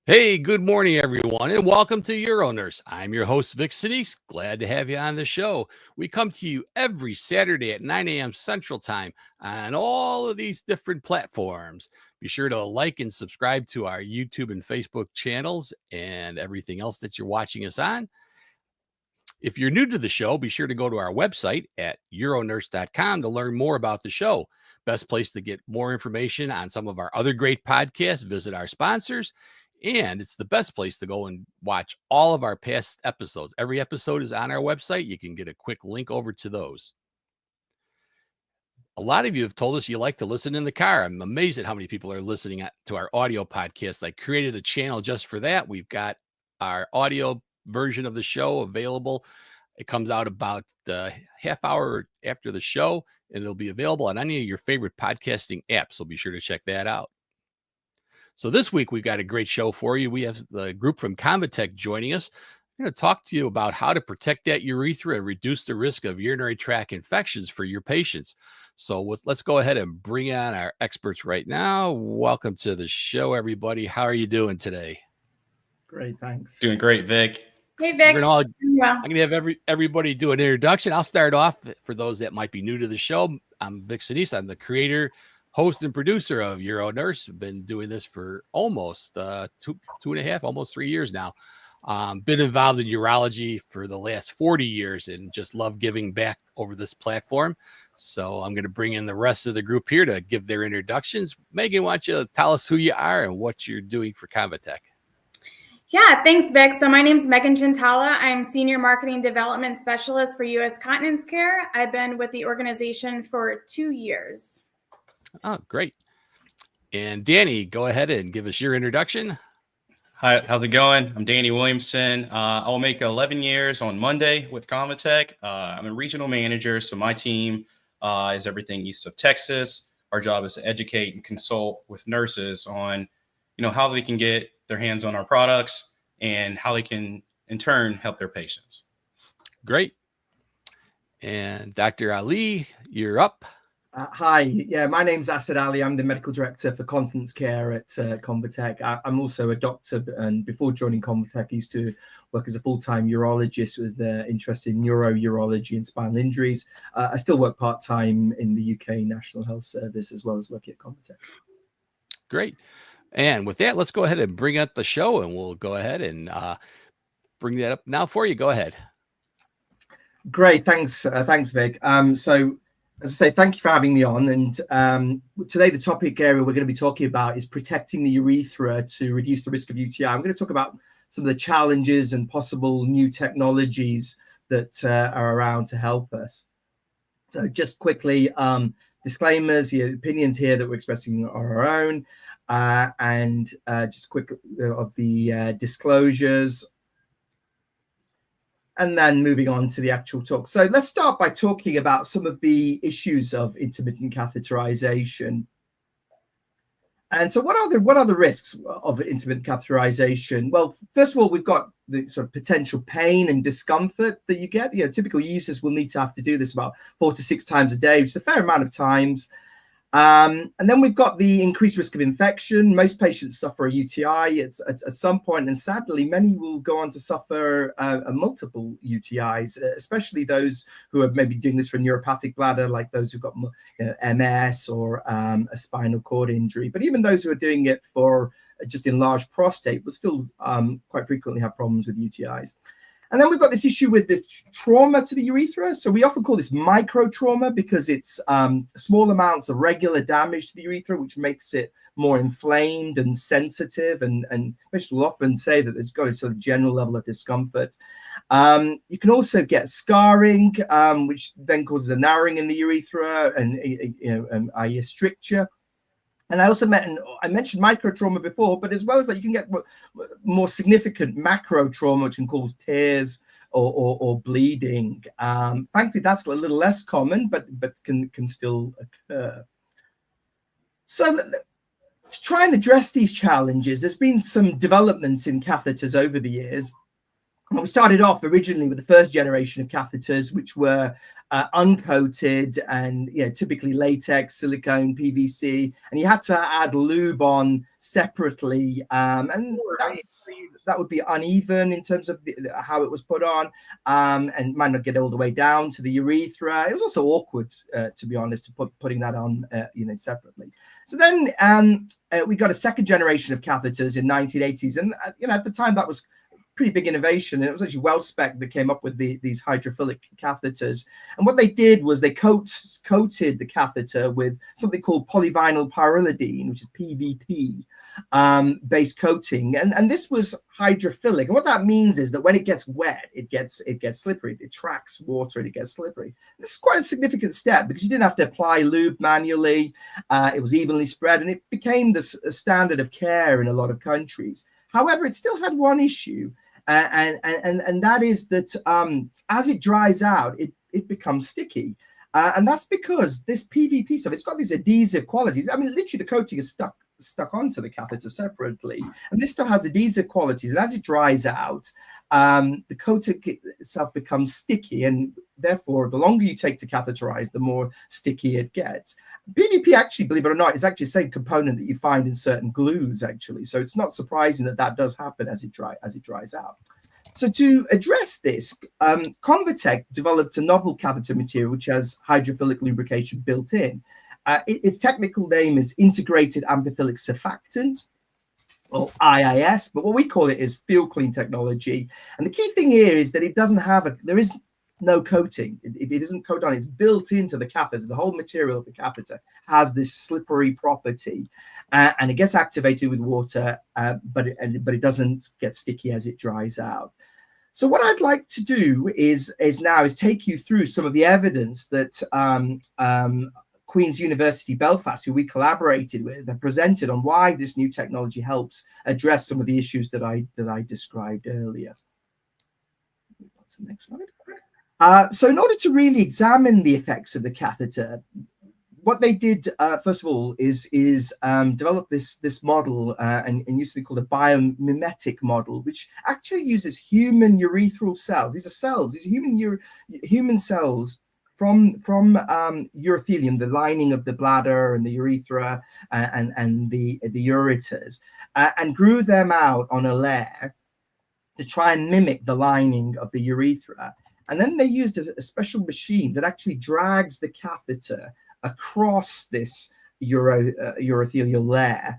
Hey, good morning, everyone, and welcome to UroNurse. I'm your host, Vic Sinise. Glad to have you on the show. We come to you every Saturday at 9 a.m. Central Time on all of these different platforms. Be sure to like and subscribe to our YouTube and Facebook channels and everything else that you're watching us on. If you're new to the show, be sure to go to our website at uronurse.com to learn more about the show. Best place to get more information on some of our other great podcasts, visit our sponsors, and it's the best place to go and watch all of our past episodes. Every episode is on our website. You can get a quick link over to those. A lot of you have told us you like to listen in the car. I'm amazed at how many people are listening to our audio podcast. I created a channel just for that. We've got our audio version of the show available. It comes out about half hour after the show, and it'll be available on any of your favorite podcasting apps. So be sure to check that out. So this week, we've got a great show for you. We have the group from Convatec joining us. I'm going to talk to you about how to protect that urethra and reduce the risk of urinary tract infections for your patients. So let's go ahead and bring on our experts right now. Welcome to the show, everybody. How are you doing today? Great, thanks. Doing great, Vic. Hey, Vic. I'm going to have everybody do an introduction. I'll start off for those that might be new to the show. I'm Vic Sinise. I'm the creator, host, and producer of UroNurse. I've been doing this for almost two and a half, almost 3 years now. Been involved in urology for the last 40 years and just love giving back over this platform. So I'm going to bring in the rest of the group here to give their introductions. Megan, why don't you tell us who you are and what you're doing for Convatec? Yeah, thanks, Vic. So my name's Megan Chintala. I'm Senior Marketing Development Specialist for U.S. Continence Care. I've been with the organization for 2 years. Oh, great. And Danny, go ahead and give us your introduction. Hi, how's it going? I'm Danny Williamson. I'll make 11 years on Monday with Convatec. I'm a regional manager, so my team is everything east of Texas. Our job is to educate and consult with nurses on, how they can get their hands on our products and how they can, in turn, help their patients. Great. And Dr. Ali, you're up. Hi, yeah, my name's Ased Ali. I'm the medical director for Continence Care at Convatec. I'm also a doctor, and before joining Convatec, I used to work as a full-time urologist with interest in urology and spinal injuries. I still work part-time in the UK National Health Service as well as working at Convatec. Great. And with that, let's go ahead and bring up the show, and we'll go ahead and bring that up now for you. Go ahead. Great, thanks, Vic. So, as I say, thank you for having me on. And today, the topic area we're going to be talking about is protecting the urethra to reduce the risk of UTI. I'm going to talk about some of the challenges and possible new technologies that are around to help us. So, just quickly, disclaimers, the opinions here that we're expressing are our own. And just quick of the disclosures, and then moving on to the actual talk. So let's start by talking about some of the issues of intermittent catheterization. And so what are the risks of intermittent catheterization? Well, first of all, we've got the sort of potential pain and discomfort that you get. Typical users will need to have to do this about 4 to 6 times a day, which is a fair amount of times. And then we've got the increased risk of infection. Most patients suffer a UTI at some point, and sadly, many will go on to suffer multiple UTIs, especially those who are maybe doing this for neuropathic bladder, like those who've got MS or a spinal cord injury. But even those who are doing it for just enlarged prostate will still quite frequently have problems with UTIs. And then we've got this issue with the trauma to the urethra. So we often call this micro trauma because it's small amounts of regular damage to the urethra, which makes it more inflamed and sensitive. And patients will often say that there's got a sort of general level of discomfort. You can also get scarring, which then causes a narrowing in the urethra and a stricture. And I also mentioned micro trauma before, but as well as that, you can get more significant macro trauma, which can cause tears or bleeding. Thankfully, that's a little less common, but can still occur. So to try and address these challenges, there's been some developments in catheters over the years. Well, we started off originally with the first generation of catheters, which were uncoated and typically latex, silicone, PVC, and you had to add lube on separately, and that would be uneven in terms of how it was put on, and might not get all the way down to the urethra. It was also awkward, to be honest, to putting that on separately. So then we got a second generation of catheters in 1980s, and at the time that was pretty big innovation, and it was actually WellSpec that came up with these hydrophilic catheters. And what they did was they coated the catheter with something called polyvinyl pyrrolidine, which is PVP based coating, and this was hydrophilic. And what that means is that when it gets wet, it gets slippery. It tracks water and it gets slippery. This is quite a significant step because you didn't have to apply lube manually. It was evenly spread, and it became the standard of care in a lot of countries. However, it still had one issue. And that is that as it dries out, it becomes sticky. And that's because this PVP stuff, it's got these adhesive qualities. I mean, literally the coating is stuck onto the catheter separately. And this stuff has adhesive qualities. And as it dries out, the coating itself becomes sticky. And therefore, the longer you take to catheterize, the more sticky it gets. PVP, actually, believe it or not, is actually the same component that you find in certain glues, actually. So it's not surprising that does happen as it dries out. So to address this, Convatec developed a novel catheter material which has hydrophilic lubrication built in. Its technical name is integrated amphiphilic surfactant, or IIS, but what we call it is FeelClean Technology. And the key thing here is that it doesn't have there is no coating. It isn't coated on. It's built into the catheter. The whole material of the catheter has this slippery property, and it gets activated with water, but it doesn't get sticky as it dries out. So what I'd like to do is take you through some of the evidence that Queen's University Belfast, who we collaborated with, have presented on why this new technology helps address some of the issues that I described earlier. What's the next slide? So in order to really examine the effects of the catheter, what they did, first of all, is develop this model and used to be called a biomimetic model, which actually uses human urethral cells. These are cells, these are human cells from urothelium, the lining of the bladder and the urethra and the ureters, and grew them out on a layer to try and mimic the lining of the urethra. And then they used a special machine that actually drags the catheter across this urothelial layer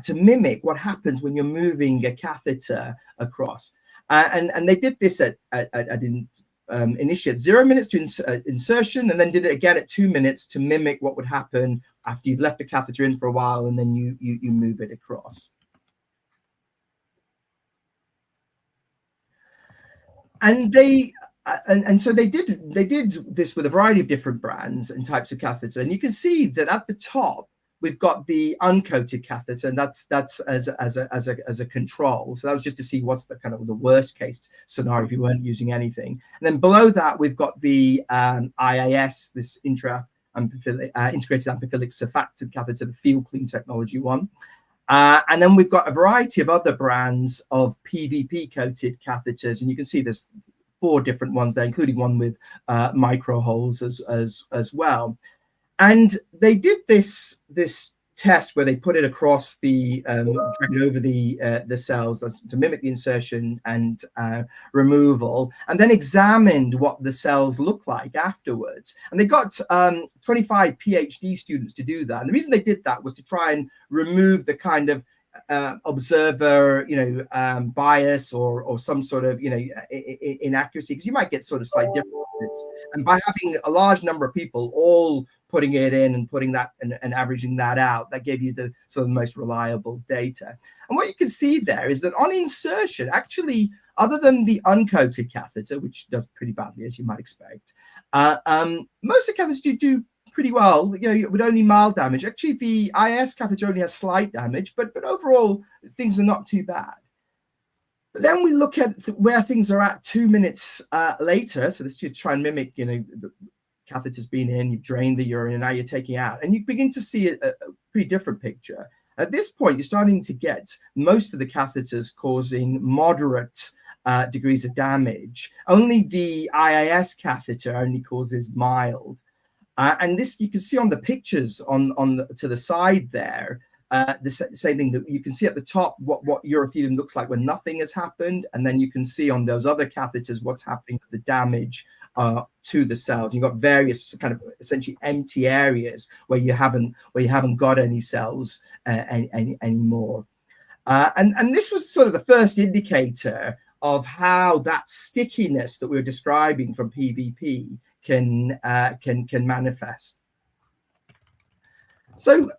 to mimic what happens when you're moving a catheter across. And they did this initially at 0 minutes to insertion, and then did it again at 2 minutes to mimic what would happen after you've left the catheter in for a while and then you move it across. And so they did this with a variety of different brands and types of catheter, and you can see that at the top we've got the uncoated catheter, and that's as a control. So that was just to see what's the kind of the worst case scenario if you weren't using anything. And then below that we've got the IIS, this integrated amphiphilic surfactant catheter, the FeelClean Technology one. And then we've got a variety of other brands of PVP coated catheters, and you can see there's 4 different ones there, including one with micro holes as well. And they did this test where they put it across the over the cells to mimic the insertion and removal, and then examined what the cells look like afterwards. And they got 25 PhD students to do that. And the reason they did that was to try and remove the kind of observer, bias or some sort of, inaccuracy, because you might get sort of slight differences. And by having a large number of people all putting it in and putting that and averaging that out, that gave you the sort of most reliable data. And what you can see there is that on insertion, actually, other than the uncoated catheter, which does pretty badly, as you might expect, most of the catheters do pretty well, with only mild damage. Actually, the IS catheter only has slight damage, but overall, things are not too bad. But then we look at where things are at 2 minutes later. So this to try and mimic, the catheter's been in, you've drained the urine, and now you're taking out. And you begin to see a pretty different picture. At this point, you're starting to get most of the catheters causing moderate degrees of damage. Only the IIS catheter only causes mild. And this you can see on the pictures to the side there. The same thing that you can see at the top what urothelium looks like when nothing has happened, and then you can see on those other catheters what's happening with the damage to the cells. You've got various kind of essentially empty areas where you haven't got any cells anymore. And this was sort of the first indicator of how that stickiness that we were describing from PVP can manifest. So,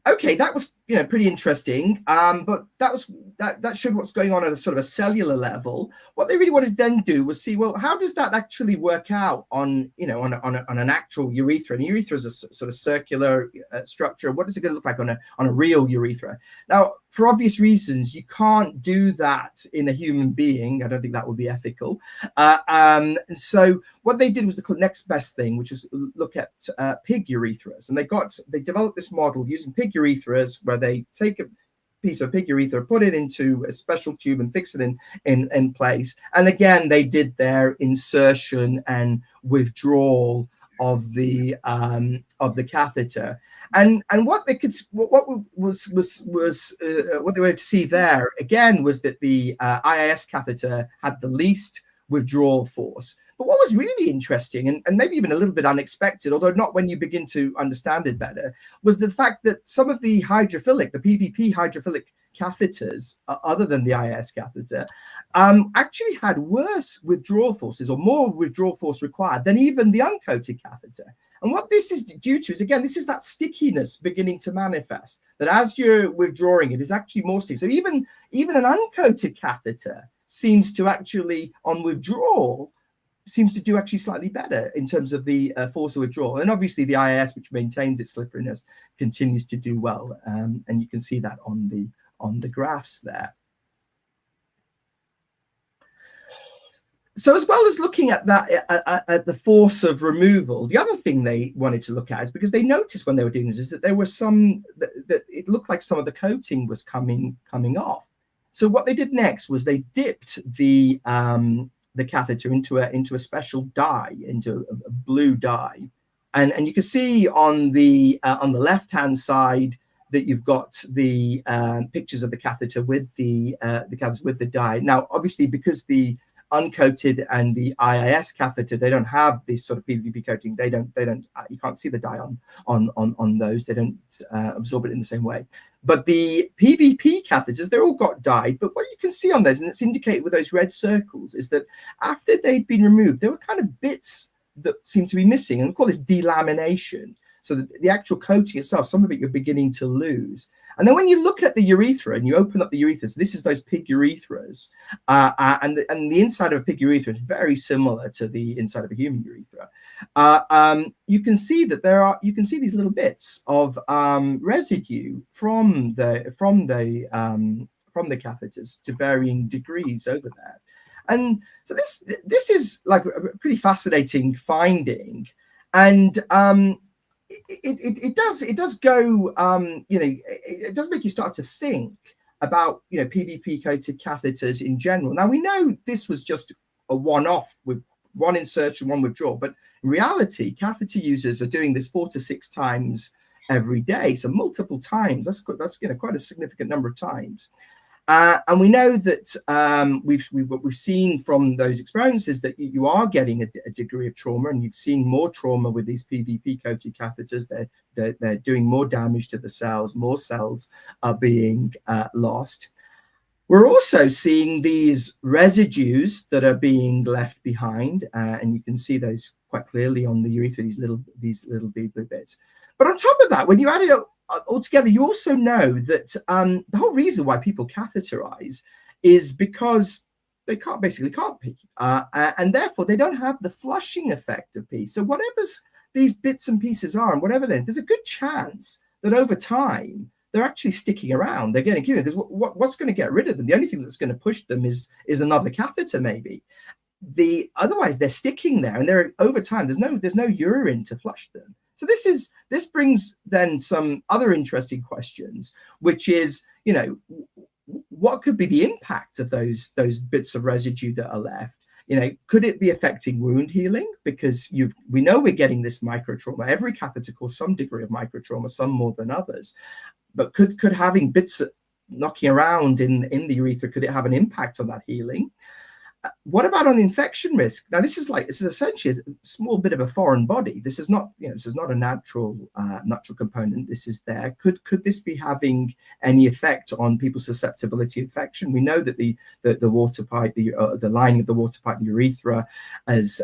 okay, that was pretty interesting, but that showed what's going on at a sort of a cellular level. What they really wanted to then do was see, well, how does that actually work out on an actual urethra? And urethra is a sort of circular structure. What is it going to look like on a real urethra? Now, for obvious reasons, you can't do that in a human being. I don't think that would be ethical. So what they did was the next best thing, which is look at pig urethras, and they developed this model using pig urethras, where they take a piece of pig urethra, put it into a special tube and fix it in place. And again, they did their insertion and withdrawal of the catheter. And what they could, what they were able to see there again was that the IIS catheter had the least withdrawal force. But what was really interesting, and maybe even a little bit unexpected, although not when you begin to understand it better, was the fact that some of the PVP hydrophilic catheters, other than the IIS catheter, actually had worse withdrawal forces, or more withdrawal force required than even the uncoated catheter. And what this is due to is, again, this is that stickiness beginning to manifest, that as you're withdrawing, it is actually more sticky. So even an uncoated catheter seems to actually, on withdrawal, seems to do actually slightly better in terms of the force of withdrawal. And obviously the IIS, which maintains its slipperiness, continues to do well. And you can see that on the graphs there. So as well as looking at that, at the force of removal, the other thing they wanted to look at is, because they noticed when they were doing this, is that there was that it looked like some of the coating was coming off. So what they did next was they dipped the catheter into a special dye, into a blue dye, and you can see on the left-hand side that you've got the pictures of the catheter with the catheters with the dye. Now, obviously, because the uncoated and the IIS catheter, they don't have this sort of PVP coating. They don't. You can't see the dye on those. They don't absorb it in the same way. But the PVP catheters, they're all got dye. But what you can see on those, and it's indicated with those red circles, is that after they'd been removed, there were kind of bits that seem to be missing, and we call this delamination. So the actual coating itself, some of it you're beginning to lose. And then when you look at the urethra and you open up the urethra, so this is those pig urethras, and the inside of a pig urethra is very similar to the inside of a human urethra. You can see that you can see these little bits of residue from the catheters to varying degrees over there. And so this is like a pretty fascinating finding, and it does go, it does make you start to think about, PVP coated catheters in general. Now, we know this was just a one-off with one insertion, one withdrawal, but in reality, catheter users are doing this 4 to 6 times every day. So multiple times, that's quite a significant number of times. And we know that what we've seen from those experiences that you are getting a degree of trauma, and you've seen more trauma with these PVP-coated catheters. They're doing more damage to the cells. More cells are being lost. We're also seeing these residues that are being left behind, and you can see those quite clearly on the urethra. These little bits. But on top of that, when you add it up altogether, you also know that the whole reason why people catheterize is because they can't pee, and therefore they don't have the flushing effect of pee. So whatever's these bits and pieces are, and whatever there's a good chance that over time they're actually sticking around. They're getting cured, because what's going to get rid of them? The only thing that's going to push them is another catheter, maybe. Otherwise they're sticking there, and they're over time. There's no urine to flush them. So this brings then some other interesting questions, which is, what could be the impact of those bits of residue that are left? You know, could it be affecting wound healing? Because we know we're getting this microtrauma. Every catheter causes some degree of microtrauma, some more than others. But could having bits knocking around in the urethra, could it have an impact on that healing? What about on infection risk? Now, this is essentially a small bit of a foreign body. This is not, this is not a natural component. This is there. Could this be having any effect on people's susceptibility to infection? We know that the water pipe, the lining of the water pipe, the urethra, as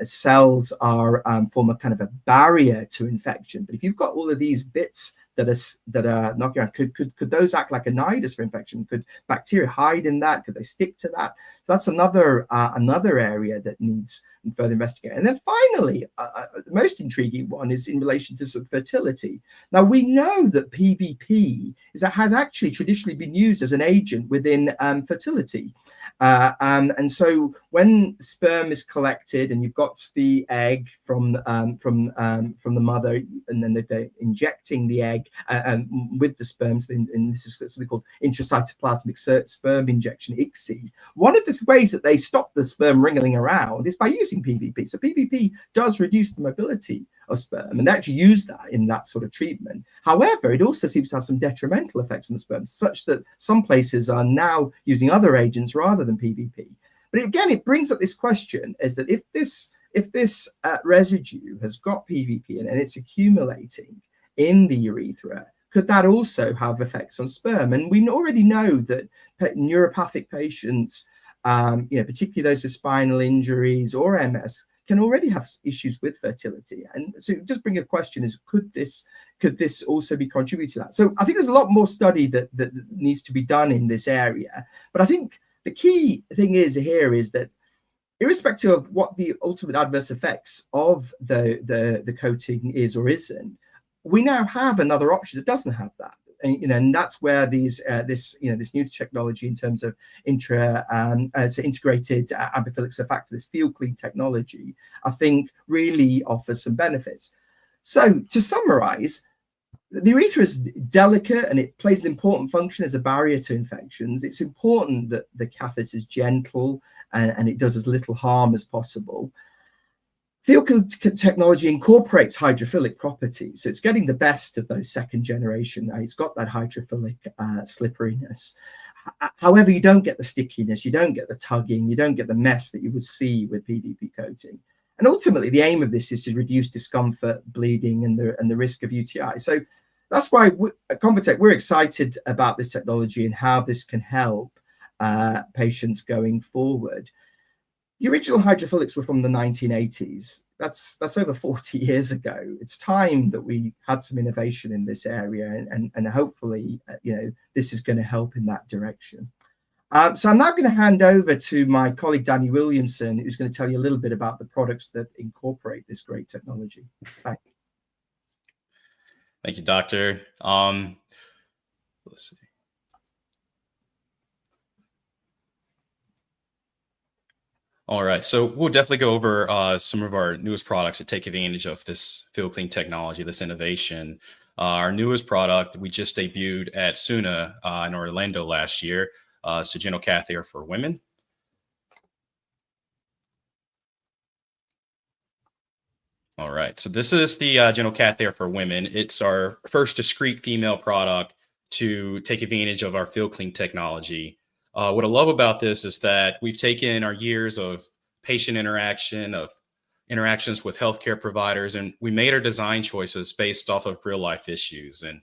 cells are form a kind of a barrier to infection. But if you've got all of these bits that are knocking around, could those act like a nidus for infection? Could bacteria hide in that? Could they stick to that? So that's another area that needs further investigation. And then finally, the most intriguing one is in relation to sort of fertility. Now, we know that PVP has actually traditionally been used as an agent within fertility. And so when sperm is collected and you've got the egg from the mother, and then they're injecting the egg with the sperms, and this is something called intracytoplasmic sperm injection, ICSI. One of the ways that they stop the sperm wriggling around is by using PVP. So PVP does reduce the mobility of sperm, and they actually use that in that sort of treatment. However, it also seems to have some detrimental effects on the sperm, such that some places are now using other agents rather than PVP. But again, it brings up this question: is that if this residue has got PVP in it and it's accumulating in the urethra, could that also have effects on sperm? And we already know that neuropathic patients, particularly those with spinal injuries or MS, can already have issues with fertility. And so just bring a question is, could this also be contributing to that? So I think there's a lot more study that needs to be done in this area. But I think the key thing is that irrespective of what the ultimate adverse effects of the coating is or isn't, we now have another option that doesn't have that. And that's where this new technology in terms of integrated amphiphilic surfactant, this FeelClean technology, I think really offers some benefits. So to summarize, the urethra is delicate and it plays an important function as a barrier to infections. It's important that the catheter is gentle and it does as little harm as possible. FeelClean technology incorporates hydrophilic properties, so it's getting the best of those second generation. It's got that hydrophilic slipperiness. However, you don't get the stickiness, you don't get the tugging, you don't get the mess that you would see with PVP coating. And ultimately, the aim of this is to reduce discomfort, bleeding, and the risk of UTI. So that's why at Convatec, we're excited about this technology and how this can help patients going forward. The original hydrophilics were from the 1980s. That's over 40 years ago. It's time that we had some innovation in this area, and hopefully, this is going to help in that direction. So I'm now going to hand over to my colleague Danny Williamson, who's going to tell you a little bit about the products that incorporate this great technology. Thank you. Thank you, Doctor. Let's see. All right, so we'll definitely go over some of our newest products that take advantage of this FeelClean technology, this innovation. Our newest product we just debuted at SUNA in Orlando last year, Sagittal catheter for women. All right, so this is the genital catheter for women. It's our first discrete female product to take advantage of our FeelClean technology. What I love about this is that we've taken our years of patient interaction, of interactions with healthcare providers, and we made our design choices based off of real life issues. And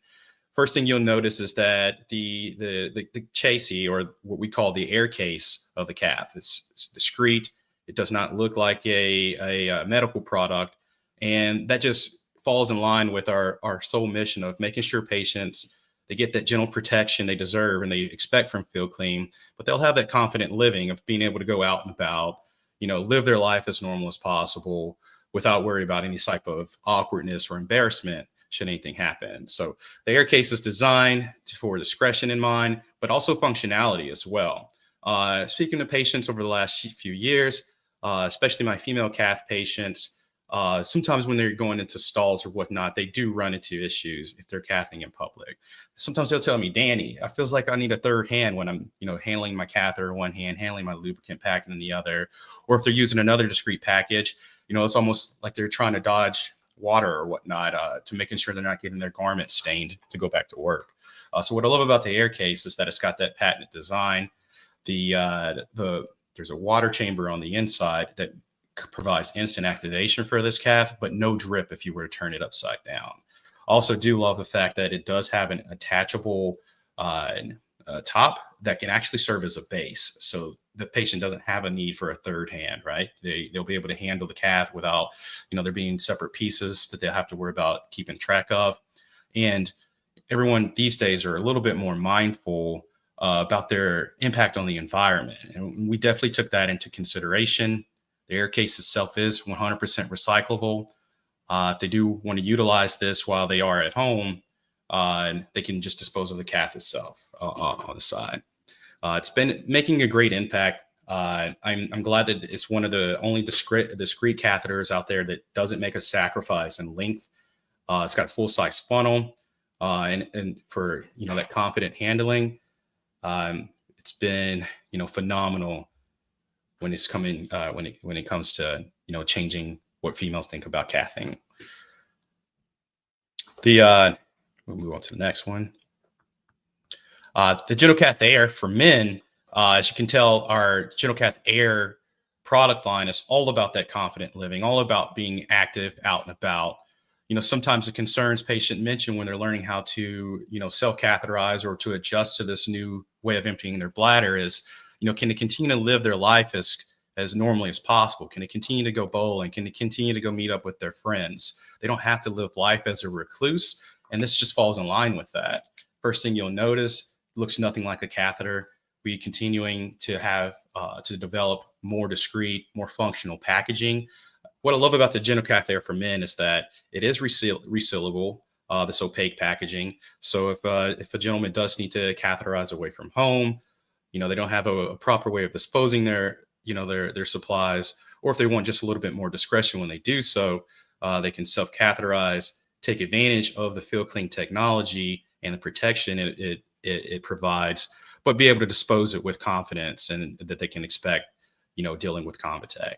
first thing you'll notice is that the chassis, or what we call the air case of the cath, it's discreet. It does not look like a medical product. And that just falls in line with our sole mission of making sure patients, they get that gentle protection they deserve and they expect from FeelClean, but they'll have that confident living of being able to go out and about, live their life as normal as possible without worry about any type of awkwardness or embarrassment should anything happen. So the air case is designed for discretion in mind, but also functionality as well. Speaking to patients over the last few years, especially my female cath patients, sometimes when they're going into stalls or whatnot, they do run into issues if they're cathing in public. Sometimes they'll tell me, Danny, I feels like I need a third hand when I'm, handling my catheter in one hand, handling my lubricant pack in the other, or if they're using another discrete package, it's almost like they're trying to dodge water or whatnot to making sure they're not getting their garment stained to go back to work. So what I love about the air case is that it's got that patented design. There's a water chamber on the inside that provides instant activation for this cath, but no drip if you were to turn it upside down. Also do love the fact that it does have an attachable top that can actually serve as a base. So the patient doesn't have a need for a third hand, right? They'll be able to handle the cath without, there being separate pieces that they'll have to worry about keeping track of. And everyone these days are a little bit more mindful about their impact on the environment. And we definitely took that into consideration. The air case itself is 100% recyclable. If they do want to utilize this while they are at home, they can just dispose of the cath itself on the side. It's been making a great impact. I'm glad that it's one of the only discrete catheters out there that doesn't make a sacrifice in length. It's got a full-size funnel, and for that confident handling. It's been phenomenal when it's coming when it comes to changing what females think about cathing. We'll move on to the next one. The GenoCath Air for men, as you can tell, our GenoCath Air product line is all about that confident living, all about being active out and about. Sometimes the concerns patients mention when they're learning how to, self-catheterize or to adjust to this new way of emptying their bladder is, can they continue to live their life as normally as possible? Can they continue to go bowling? Can they continue to go meet up with their friends? They don't have to live life as a recluse. And this just falls in line with that. First thing you'll notice, looks nothing like a catheter. We're continuing to have to develop more discreet, more functional packaging. What I love about the GenoCath Air for men is that it is resealable, this opaque packaging. So if a gentleman does need to catheterize away from home, they don't have a proper way of disposing their supplies, or if they want just a little bit more discretion when they do so, they can self-catheterize, take advantage of the FeelClean technology and the protection it provides, but be able to dispose it with confidence and that they can expect, dealing with Convatec.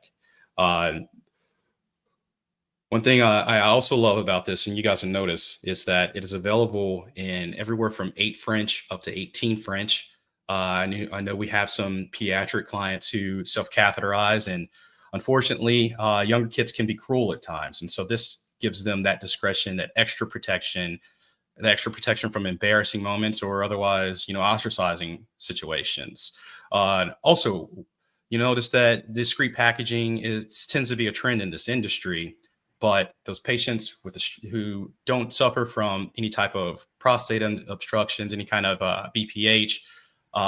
One thing I also love about this, and you guys will notice, is that it is available in everywhere from 8 French up to 18 French. I know we have some pediatric clients who self-catheterize, and unfortunately, younger kids can be cruel at times. And so this gives them that discretion, that extra protection from embarrassing moments or otherwise, ostracizing situations. Also, you notice that discrete packaging tends to be a trend in this industry, but those patients who don't suffer from any type of prostate obstructions, any kind of BPH,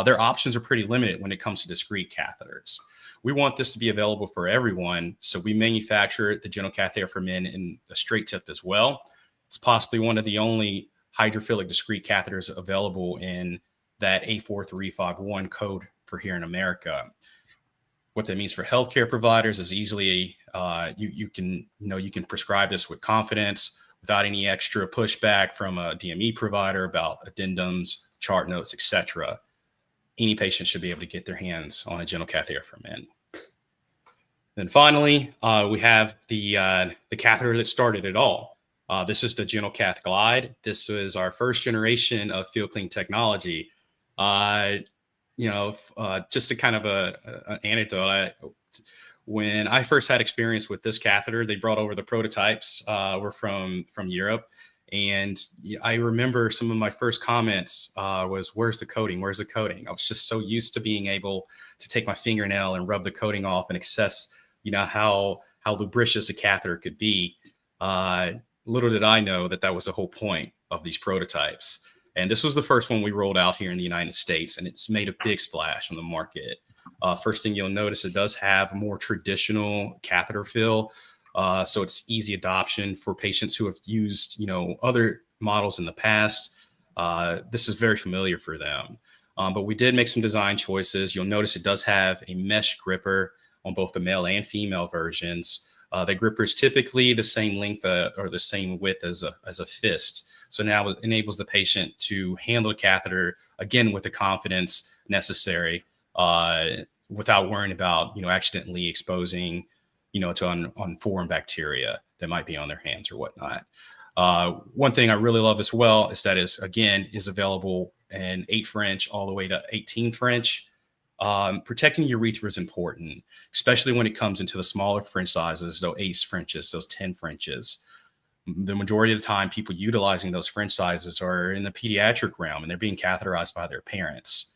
their options are pretty limited when it comes to discrete catheters. We want this to be available for everyone, so we manufacture the GenoCath Air for men in a straight tip as well. It's possibly one of the only hydrophilic discrete catheters available in that A4351 code for here in America. What that means for healthcare providers is easily you can prescribe this with confidence without any extra pushback from a DME provider about addendums, chart notes, etc. Any patient should be able to get their hands on a GenoCath Air for men. Then finally, we have the catheter that started it all. This is the GenoCath Glide. This was our first generation of FeelClean technology. Just a kind of an anecdote. When I first had experience with this catheter, they brought over the prototypes, were from Europe. And I remember some of my first comments was, where's the coating? Where's the coating? I was just so used to being able to take my fingernail and rub the coating off and assess, how lubricious a catheter could be. Little did I know that was the whole point of these prototypes. And this was the first one we rolled out here in the United States, and it's made a big splash on the market. First thing you'll notice, it does have more traditional catheter fill. So it's easy adoption for patients who have used, other models in the past. This is very familiar for them. But we did make some design choices. You'll notice it does have a mesh gripper on both the male and female versions. The gripper is typically the same length or the same width as a fist. So now it enables the patient to handle the catheter, again, with the confidence necessary without worrying about, accidentally exposing, to foreign bacteria that might be on their hands or whatnot. One thing I really love as well is that is available in 8 French all the way to 18 French. Protecting urethra is important, especially when it comes into the smaller French sizes, those 8 Frenches, those 10 Frenches. The majority of the time, people utilizing those French sizes are in the pediatric realm, and they're being catheterized by their parents.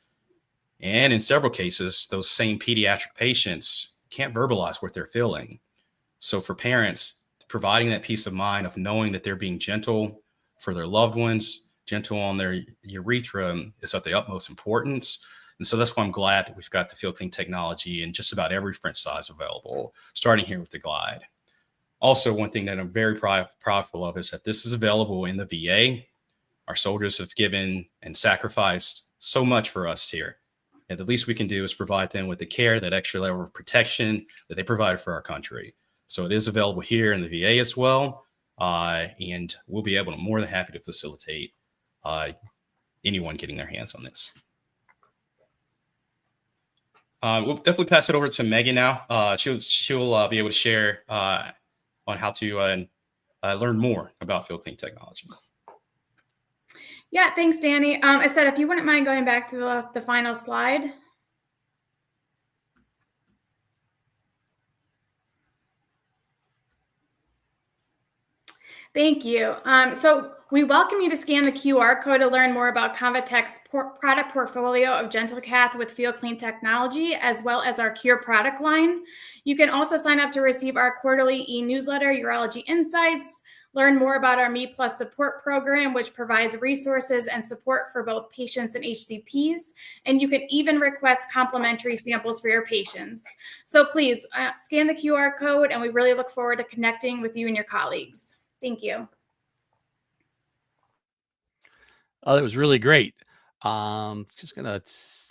And in several cases, those same pediatric patients can't verbalize what they're feeling. So for parents, providing that peace of mind of knowing that they're being gentle for their loved ones, gentle on their urethra, is of the utmost importance. And so that's why I'm glad that we've got the FeelClean technology in just about every French size available, starting here with the Glide. Also, one thing that I'm very proudful of is that this is available in the VA. Our soldiers have given and sacrificed so much for us here. And the least we can do is provide them with the care, that extra level of protection that they provide for our country. So it is available here in the VA as well. And we'll be more than happy to facilitate anyone getting their hands on this. We'll definitely pass it over to Megan now. She'll be able to share on how to learn more about FeelClean technology. Yeah, thanks, Danny. I said, if you wouldn't mind going back to the final slide. Thank you. So we welcome you to scan the QR code to learn more about Convatec's product portfolio of Gentle Cath with FeelClean technology, as well as our Cure product line. You can also sign up to receive our quarterly e-newsletter, Urology Insights, learn more about our Me Plus support program, which provides resources and support for both patients and HCPs. And you can even request complimentary samples for your patients. So please scan the QR code, and we really look forward to connecting with you and your colleagues. Thank you. Oh, that was really great. Just gonna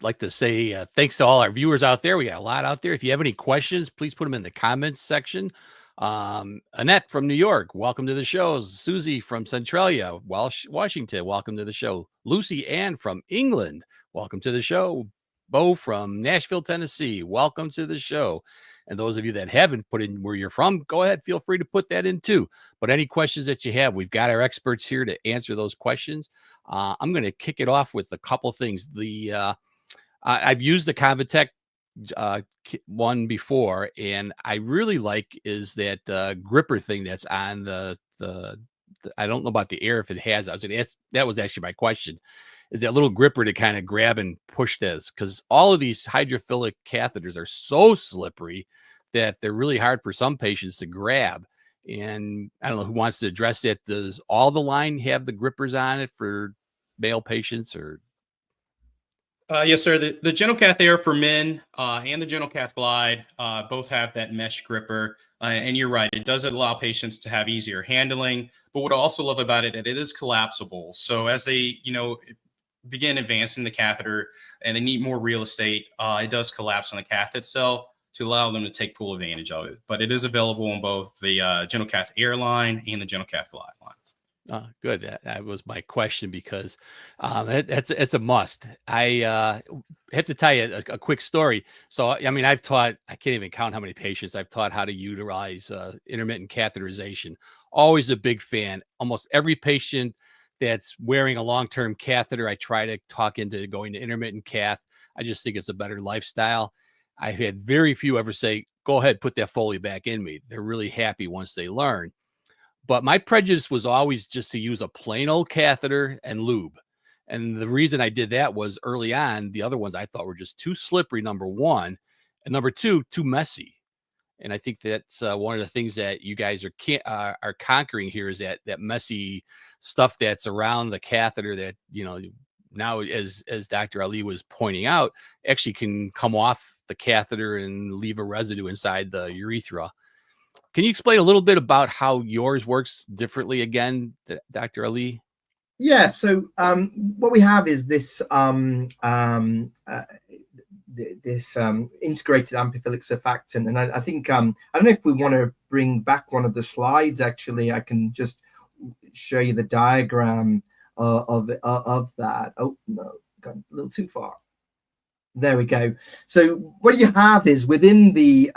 like to say thanks to all our viewers out there. We got a lot out there. If you have any questions, please put them in the comments section. Annette from New York, welcome to the show. Susie from Centralia, Washington, welcome to the show. Lucy Ann from England, welcome to the show. Bo from Nashville, Tennessee, welcome to the show. And those of you that haven't put in where you're from, go ahead, feel free to put that in too. But any questions that you have, we've got our experts here to answer those questions. I'm going to kick it off with a couple things. I've used the Convatec one before, and I really like is that gripper thing that's on the I don't know about the air if it has. I was going to ask, that was actually my question, is that little gripper to kind of grab and push this, because all of these hydrophilic catheters are so slippery that they're really hard for some patients to grab. And I don't know who wants to address that. Does all the line have the grippers on it for male patients, or? Yes, sir. The Gentle Cath Air for men and the Gentle Cath Glide both have that mesh gripper. And you're right, it does allow patients to have easier handling. But what I also love about it, that it is collapsible. So as they, begin advancing the catheter and they need more real estate, it does collapse on the cath itself to allow them to take full advantage of it. But it is available on both the Gentle Cath Air line and the Gentle Cath Glide line. Good. That was my question, because it's a must. I have to tell you a quick story. So, I mean, I've taught, I can't even count how many patients I've taught how to utilize intermittent catheterization. Always a big fan. Almost every patient that's wearing a long-term catheter, I try to talk into going to intermittent cath. I just think it's a better lifestyle. I've had very few ever say, go ahead, put that Foley back in me. They're really happy once they learn. But my prejudice was always just to use a plain old catheter and lube. And the reason I did that was early on, the other ones I thought were just too slippery, number one. And number two, too messy. And I think that's one of the things that you guys are conquering here, is that messy stuff that's around the catheter that, now, as Dr. Ali was pointing out, actually can come off the catheter and leave a residue inside the urethra. Can you explain a little bit about how yours works differently again, Dr. Ali? Yeah, so what we have is this this integrated amphiphilic surfactant. And I think I don't know if we want to bring back one of the slides. Actually, I can just show you the diagram of that. Oh no, got a little too far. There we go. So what you have is within the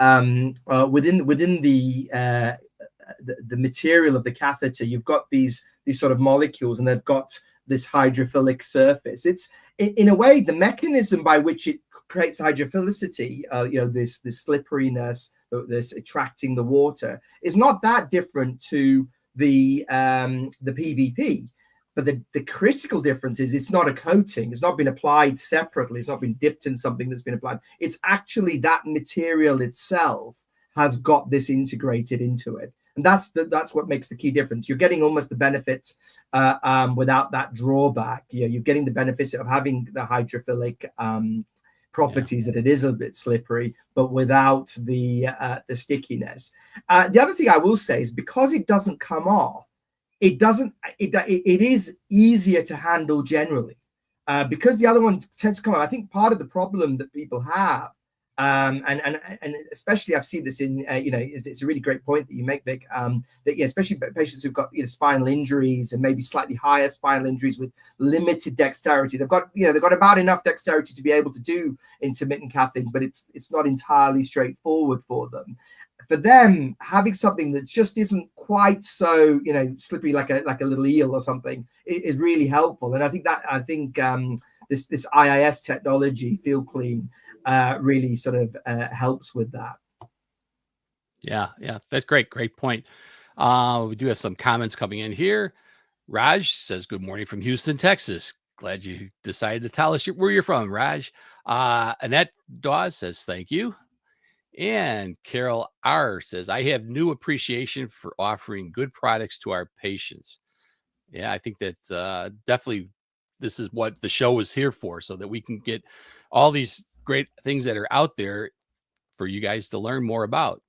material of the catheter, you've got these sort of molecules, and they've got this hydrophilic surface. It's in a way the mechanism by which it creates hydrophilicity, this slipperiness, this attracting the water, is not that different to the PVP. But the critical difference is it's not a coating. It's not been applied separately. It's not been dipped in something that's been applied. It's actually that material itself has got this integrated into it. And that's what makes the key difference. You're getting almost the benefits without that drawback. You're getting the benefits of having the hydrophilic properties, that it is a bit slippery, but without the stickiness. The other thing I will say is, because it doesn't come off, it is easier to handle generally, because the other one tends to come on. I think part of the problem that people have, and especially I've seen this in it's a really great point that you make, Vic, that especially patients who've got spinal injuries and maybe slightly higher spinal injuries with limited dexterity. They've got about enough dexterity to be able to do intermittent cathing, but it's not entirely straightforward for them. For them, having something that just isn't quite so slippery like a little eel or something is really helpful. And I think this IIS technology, FeelClean, really sort of helps with that. Yeah, that's great point. We do have some comments coming in here. Raj says, good morning from Houston, Texas. Glad you decided to tell us where you're from, Raj. Annette Dawes says, thank you. And Carol R says, I have new appreciation for offering good products to our patients. Yeah, I think that definitely this is what the show is here for, so that we can get all these great things that are out there for you guys to learn more about.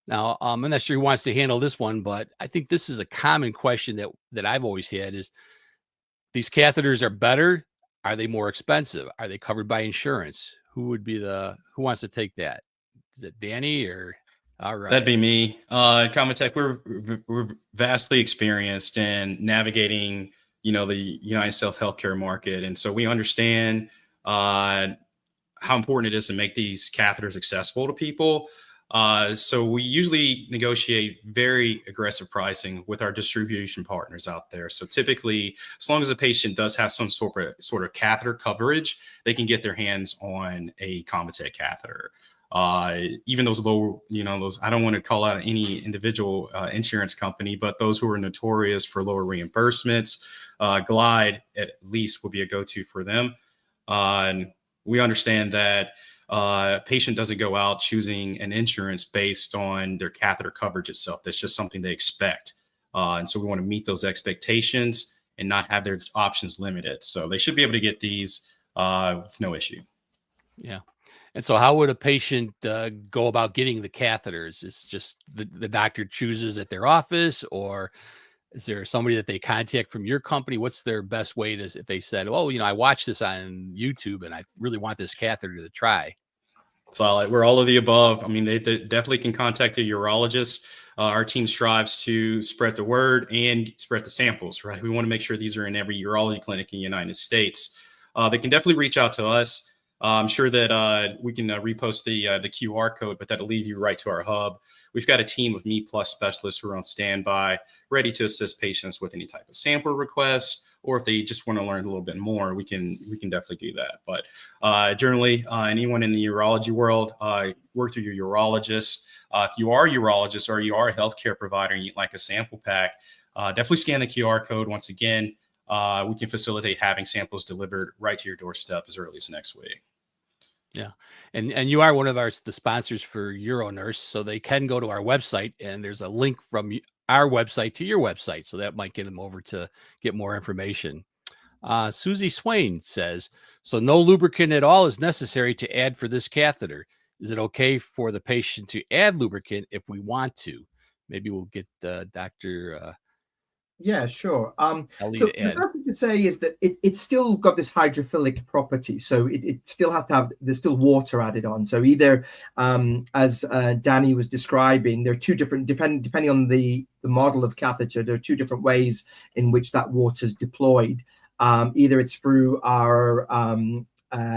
Now, I'm not sure who wants to handle this one, but I think this is a common question that I've always had is, these catheters are better. Are they more expensive? Are they covered by insurance? Who wants to take that? Is it Danny or? All right. That'd be me. Convatec, we're vastly experienced in navigating, the United States healthcare market. And so we understand how important it is to make these catheters accessible to people. So we usually negotiate very aggressive pricing with our distribution partners out there. So typically, as long as a patient does have some sort of catheter coverage, they can get their hands on a Convatec catheter. Even those low, I don't want to call out any individual insurance company, but those who are notorious for lower reimbursements, Glide at least will be a go-to for them. And we understand that a patient doesn't go out choosing an insurance based on their catheter coverage itself. That's just something they expect. And so we want to meet those expectations and not have their options limited. So they should be able to get these with no issue. Yeah. And so how would a patient go about getting the catheters? It's just the doctor chooses at their office, or is there somebody that they contact from your company? What's their best way if they said, oh, I watched this on YouTube and I really want this catheter to try? Solid. We're all of the above. I mean, they definitely can contact a urologist. Our team strives to spread the word and spread the samples, right? We want to make sure these are in every urology clinic in the United States. They can definitely reach out to us. I'm sure that we can repost the QR code, but that'll lead you right to our hub. We've got a team of Me Plus specialists who are on standby, ready to assist patients with any type of sample requests, or if they just want to learn a little bit more, we can definitely do that. But generally, anyone in the urology world, work through your urologist. If you are a urologist or you are a healthcare provider and you'd like a sample pack, definitely scan the QR code. Once again, we can facilitate having samples delivered right to your doorstep as early as next week. Yeah. And you are one of the sponsors for UroNurse, so they can go to our website and there's a link from our website to your website. So that might get them over to get more information. Susie Swain says, so no lubricant at all is necessary to add for this catheter. Is it okay for the patient to add lubricant if we want to? Maybe we'll get Dr. Yeah, sure. I'll So leave it the at. first thing to say is that it's still got this hydrophilic property. So it still has to have, there's still water added on. So either, as Danny was describing, there are two different, depending on the model of catheter, there are two different ways in which that water is deployed. Either it's through our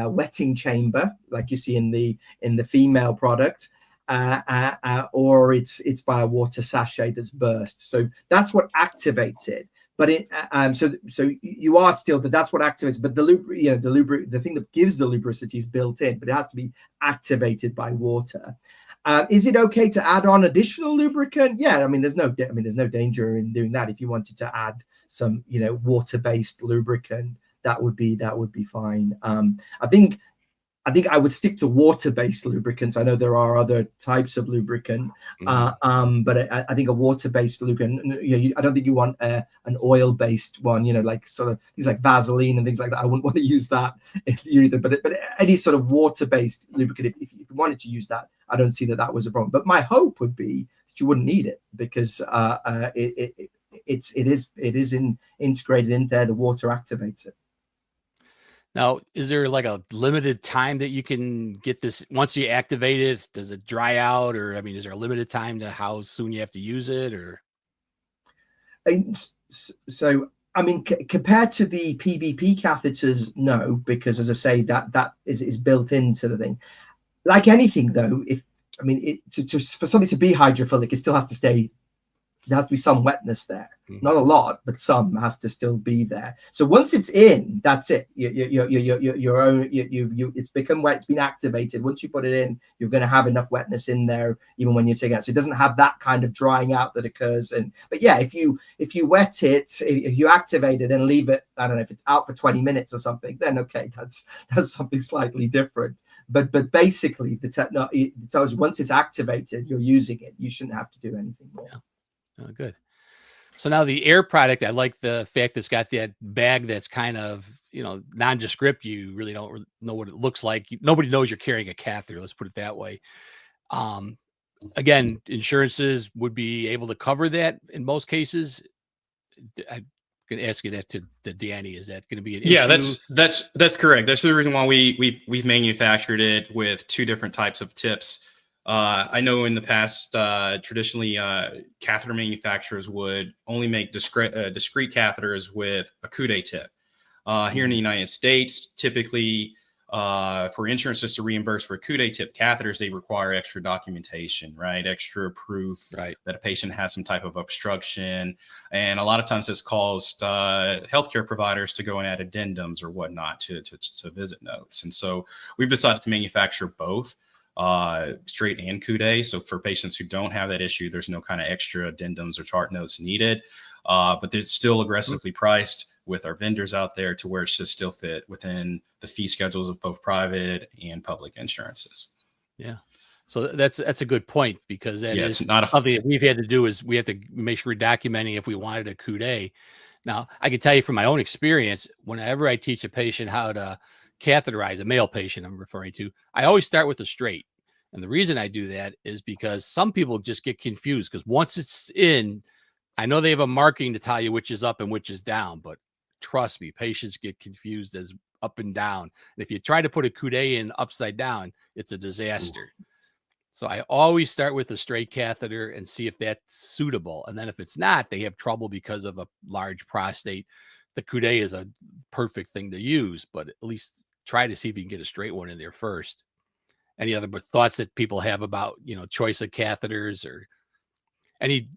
wetting chamber, like you see in the female product, or it's by a water sachet that's burst. So that's what activates it. But so you are still that's what activates. But the thing that gives the lubricity is built in, but it has to be activated by water. Is it okay to add on additional lubricant? Yeah, there's no danger in doing that. If you wanted to add some, water-based lubricant, that would be fine. I think I would stick to water-based lubricants. I know there are other types of lubricant, but I think a water-based lubricant. I don't think you want an oil-based one. Like sort of things like Vaseline and things like that. I wouldn't want to use that either. But any sort of water-based lubricant, if you wanted to use that, I don't see that was a problem. But my hope would be that you wouldn't need it, because it is integrated in there. The water activates it. Now, is there like a limited time that you can get this? Once you activate it, does it dry out? Or, is there a limited time to how soon you have to use it? Or so, compared to the PVP catheters, no, because as I say, that is built into the thing. Like anything, though, for something to be hydrophilic, it still has to stay. There has to be some wetness there, not a lot, but some has to still be there. So once it's in, that's it. It's become wet. It's been activated. Once you put it in, you're going to have enough wetness in there, even when you're taking it out. So it doesn't have that kind of drying out that occurs. But yeah, if you wet it, if you activate it and leave it, I don't know if it's out for 20 minutes or something, then okay, that's something slightly different. But basically, the technology tells you once it's activated, you're using it. You shouldn't have to do anything more. Yeah. Oh, good. So now the air product, I like the fact that it's got that bag that's kind of, nondescript. You really don't know what it looks like. Nobody knows you're carrying a catheter. Let's put it that way. Again, insurances would be able to cover that in most cases. I'm going to ask you that to Danny. Is that going to be an issue? Yeah, that's correct. That's the reason why we've manufactured it with two different types of tips. I know in the past, traditionally, catheter manufacturers would only make discrete catheters with a Coude tip. Here in the United States, typically, for insurances to reimburse for Coude tip catheters, they require extra documentation, right? Extra proof that a patient has some type of obstruction. And a lot of times this caused healthcare providers to go and add addendums or whatnot to visit notes. And so we've decided to manufacture both. Straight and Coude. So for patients who don't have that issue, there's no kind of extra addendums or chart notes needed. But it's still aggressively priced with our vendors out there to where it should still fit within the fee schedules of both private and public insurances. Yeah. So that's a good point, because it's not something that we've had to do is we have to make sure we're documenting if we wanted a Coude. Now, I can tell you from my own experience, whenever I teach a patient how to catheterize, a male patient I'm referring to, I always start with a straight. And the reason I do that is because some people just get confused, because once it's in, I know they have a marking to tell you which is up and which is down, but trust me, patients get confused as up and down. And if you try to put a Coude in upside down, it's a disaster. Ooh. So I always start with a straight catheter and see if that's suitable. And then if it's not, they have trouble because of a large prostate. The Coude is a perfect thing to use, but at least try to see if you can get a straight one in there first. Any other thoughts that people have about, choice of catheters or any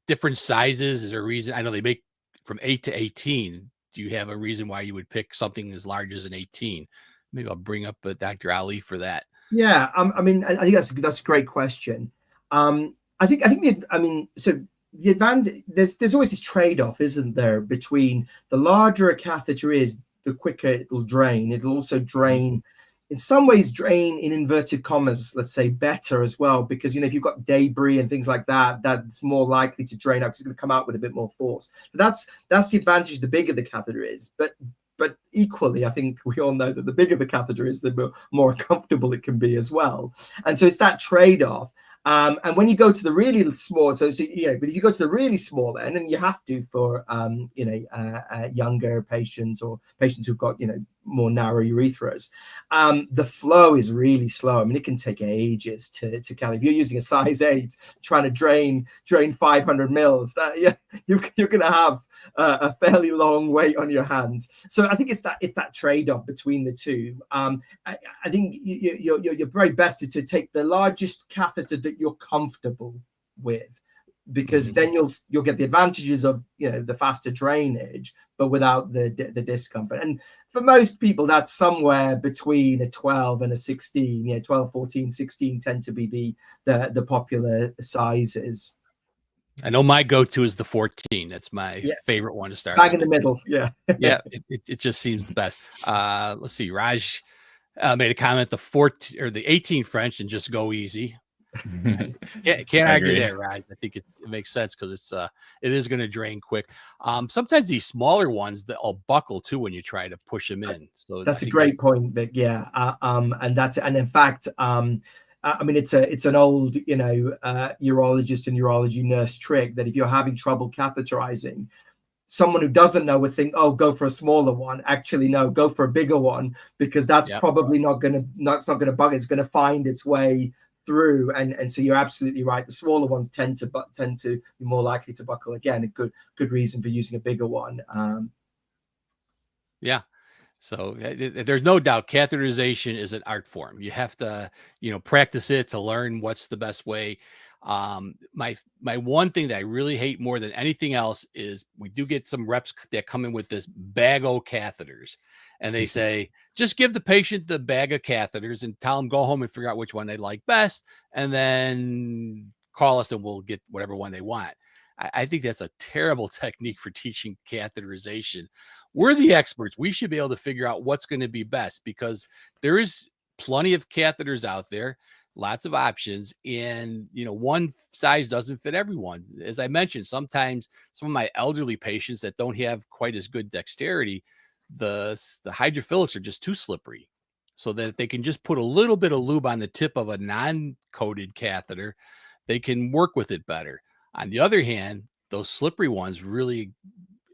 different sizes? Is there a reason? I know they make from 8 to 18. Do you have a reason why you would pick something as large as an 18? Maybe I'll bring up Dr. Ali for that. Yeah, I think that's a great question. So the advantage, there's always this trade-off, isn't there, between the larger a catheter is, the quicker it'll drain. It'll also drain, in some ways, drain in inverted commas, let's say, better as well, because if you've got debris and things like that, that's more likely to drain out because it's going to come out with a bit more force. So that's the advantage. The bigger the catheter is, but equally, I think we all know that the bigger the catheter is, the more uncomfortable it can be as well. And so it's that trade-off. And when you go to the really small, but if you go to the really small end, and you have to for younger patients or patients who've got more narrow urethras, the flow is really slow. I mean, it can take ages to cath. If you're using a size 8, trying to drain 500 mils, that you're going to have a fairly long wait on your hands. So I think it's that trade-off between the two. I think you're very best to take the largest catheter that you're comfortable with, because then you'll get the advantages of the faster drainage, but without the discomfort. And for most people, that's somewhere between a 12 and a 16. 12, 14, 16 tend to be the popular sizes. I know my go-to is the 14. That's my favorite one to start. Bang in the middle. Yeah. Yeah. It just seems the best. Let's see. Raj made a comment, the 14 or the 18 French, and just go easy. Can't argue there, Raj. I think it makes sense because it is going to drain quick. Sometimes these smaller ones that'll buckle too when you try to push them in. So that's a great point, Vic. Yeah. And in fact, I mean, it's an old, urologist and urology nurse trick that if you're having trouble catheterizing, someone who doesn't know would think, oh, go for a smaller one. Actually, no, go for a bigger one, because that's probably not going to bug it. It's going to find its way through. And so you're absolutely right. The smaller ones tend to be more likely to buckle. Again, a good reason for using a bigger one. Yeah. So there's no doubt catheterization is an art form. You have to, practice it to learn what's the best way. My one thing that I really hate more than anything else is we do get some reps that come in with this bag of catheters, and they say, just give the patient the bag of catheters and tell them go home and figure out which one they like best, and then call us and we'll get whatever one they want. I think that's a terrible technique for teaching catheterization. We're the experts. We should be able to figure out what's going to be best, because there is plenty of catheters out there, lots of options, and one size doesn't fit everyone. As I mentioned, sometimes some of my elderly patients that don't have quite as good dexterity, the hydrophilics are just too slippery, so that if they can just put a little bit of lube on the tip of a non-coated catheter, they can work with it better. On the other hand, those slippery ones really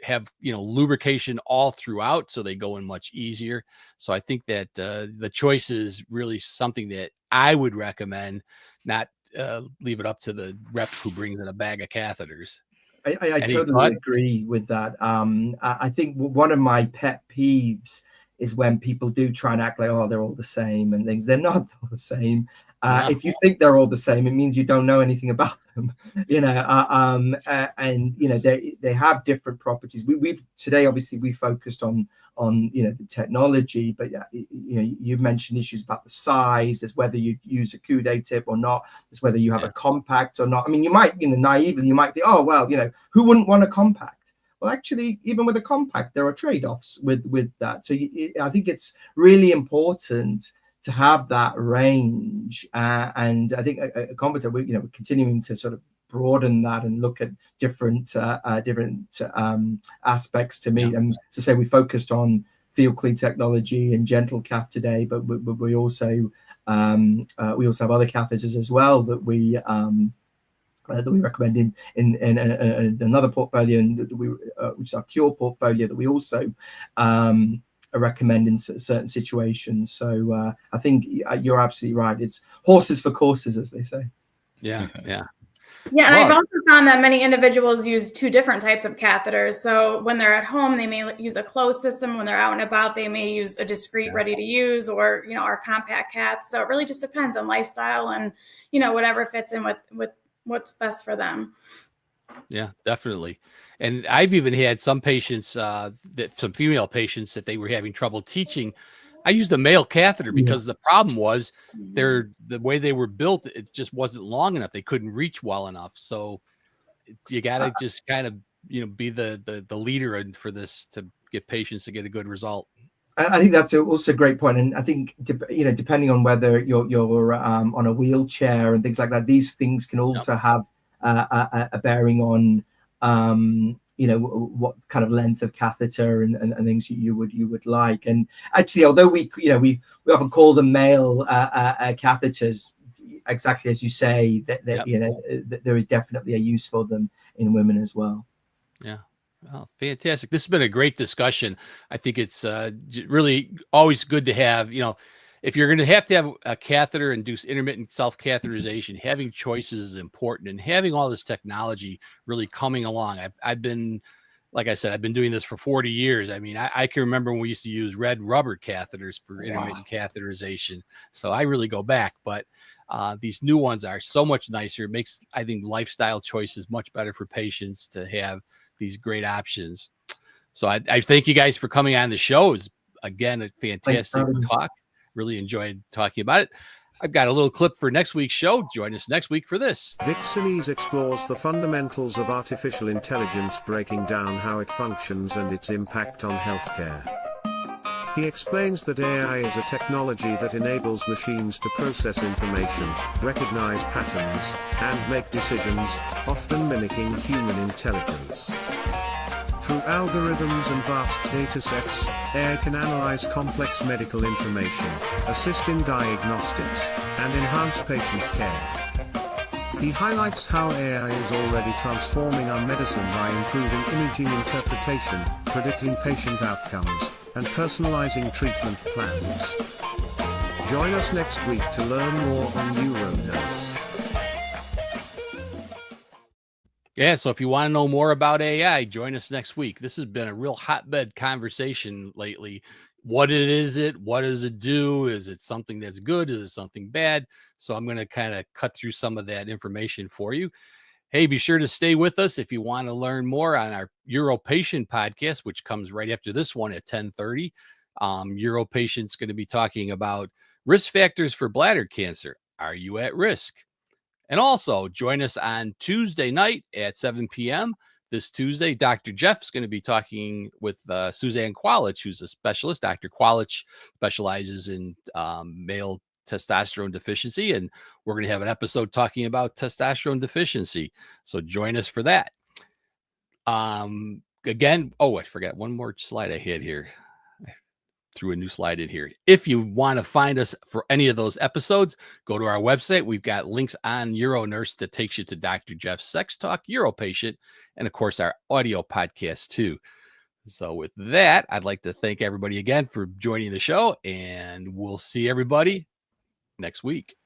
have, lubrication all throughout, so they go in much easier. So I think that the choice is really something that I would recommend, not leave it up to the rep who brings in a bag of catheters. I totally agree with that. I think one of my pet peeves is when people do try and act like, oh, they're all the same and things. They're not all the same. If you think they're all the same, it means you don't know anything about them, and they have different properties. We've today, obviously, we focused on the technology, but you've mentioned issues about the size. There's whether you use a coude tip or not. There's whether you have a compact or not. I mean, you might, naively, you might think, oh, well, who wouldn't want a compact? Well, actually, even with a compact, there are trade-offs with that. So I think it's really important to have that range. And I think at Convatec, we're continuing to sort of broaden that and look at different aspects to meet. And to say, we focused on FeelClean Technology and gentle cath today, but we also have other catheters as well that we recommend in another portfolio, and which is our Cure portfolio, that we also recommend in certain situations. So I think you're absolutely right. It's horses for courses, as they say. Yeah. And I've also found that many individuals use two different types of catheters. So when they're at home, they may use a closed system. When they're out and about, they may use a discrete, ready to use, or our compact cats. So it really just depends on lifestyle and whatever fits in with what's best for them. Yeah, definitely. And I've even had some patients, some female patients, that they were having trouble teaching. I used a male catheter because the problem was the way they were built, it just wasn't long enough. They couldn't reach well enough. So you got to just kind of, be the leader for this to get patients to get a good result. I think that's also a great point. And I think, depending on whether you're on a wheelchair and things like that, these things can also have a bearing on, what kind of length of catheter and things you would like. And actually, although we often call them male catheters, exactly as you say, that you know, that there is definitely a use for them in women as well. Yeah. Oh, fantastic. This has been a great discussion. I think it's really always good to have, you know, if you're going to have a catheter induced intermittent self-catheterization, having choices is important, and having all this technology really coming along. I've been, like I said, I've been doing this for 40 years. I mean, I can remember when we used to use red rubber catheters for intermittent catheterization. So I really go back, but these new ones are so much nicer. It makes, I think, lifestyle choices much better for patients to have these great options. So I thank you guys for coming on the show. It was, again, a fantastic talk. Really enjoyed talking about it. I've got a little clip for next week's show. Join us next week for this. Vixenese explores the fundamentals of artificial intelligence, breaking down how it functions and its impact on healthcare. He explains that AI is a technology that enables machines to process information, recognize patterns, and make decisions, often mimicking human intelligence. Through algorithms and vast datasets, AI can analyze complex medical information, assist in diagnostics, and enhance patient care. He highlights how AI is already transforming our medicine by improving imaging interpretation, predicting patient outcomes, and personalizing treatment plans. Join us next week to learn more on UroNurse. Yeah, so if you want to know more about AI, join us next week. This has been a real hotbed conversation lately. What is it? What does it do? Is it something that's good? Is it something bad? So I'm going to kind of cut through some of that information for you. Hey, be sure to stay with us if you want to learn more on our Uro Patient podcast, which comes right after this one at 10:30. Uro Patient's going to be talking about risk factors for bladder cancer. Are you at risk? And also join us on Tuesday night at 7 p.m. This Tuesday, Dr. Jeff's going to be talking with Suzanne Qualich, who's a specialist. Dr. Qualich specializes in male testosterone deficiency, and we're going to have an episode talking about testosterone deficiency. So join us for that. Again, I forgot one more slide I had here. Threw a new slide in here. If you want to find us for any of those episodes, go to our website. We've got links on UroNurse that takes you to Dr. Jeff's Sex Talk, Uro Patient, and of course our audio podcast too. So with that, I'd like to thank everybody again for joining the show, and we'll see everybody next week.